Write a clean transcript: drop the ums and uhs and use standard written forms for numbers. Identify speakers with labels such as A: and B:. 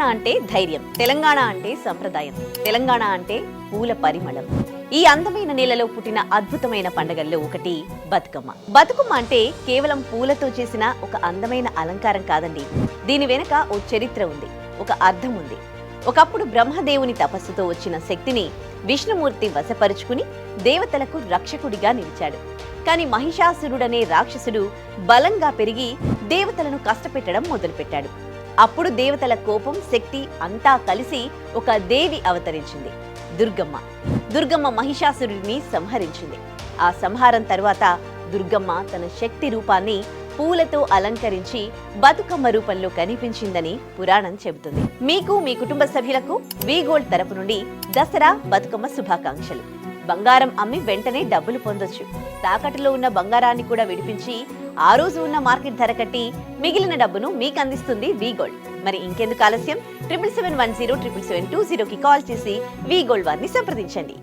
A: తెలంగాణ అంటే ధైర్యం, తెలంగాణ అంటే సంప్రదాయం, తెలంగాణ అంటే పూల పరిమళం. ఈ అందమైన నేలలో పుట్టిన అద్భుతమైన పండుగల్లో ఒకటి బతుకమ్మ. బతుకమ్మ అంటే కేవలం పూలతో చేసిన ఒక అందమైన అలంకారం కాదండి. దీని వెనుక ఓ చరిత్ర ఉంది, ఒక అర్థం ఉంది. ఒకప్పుడు బ్రహ్మదేవుని తపస్సుతో వచ్చిన శక్తిని విష్ణుమూర్తి వశపరుచుకుని దేవతలకు రక్షకుడిగా నిలిచాడు. కాని మహిషాసురుడనే రాక్షసుడు బలంగా పెరిగి దేవతలను కష్టపెట్టడం మొదలుపెట్టాడు. అప్పుడు దేవతల కోపం, శక్తి అంతా కలిసి ఒక దేవి అవతరించింది, దుర్గమ్మ. దుర్గమ్మ మహిషాసురుడిని సంహరించింది. ఆ సంహారం తరువాత దుర్గమ్మ తన శక్తి రూపాన్ని పూలతో అలంకరించి బతుకమ్మ రూపంలో కనిపించిందని పురాణం చెబుతుంది. మీకు, మీ కుటుంబ సభ్యులకు వి గోల్డ్ తరపు నుండి దసరా బతుకమ్మ శుభాకాంక్షలు. బంగారం అమ్మి వెంటనే డబ్బులు పొందొచ్చు. తాకట్టులో ఉన్న బంగారాన్ని కూడా విడిపించి ఆ రోజు ఉన్న మార్కెట్ ధర కట్టి మిగిలిన డబ్బును మీకు అందిస్తుంది వి గోల్డ్. మరి ఇంకెందుకు ఆలస్యం? 7771077720కి కాల్ చేసి వి గోల్డ్ వారిని సంప్రదించండి.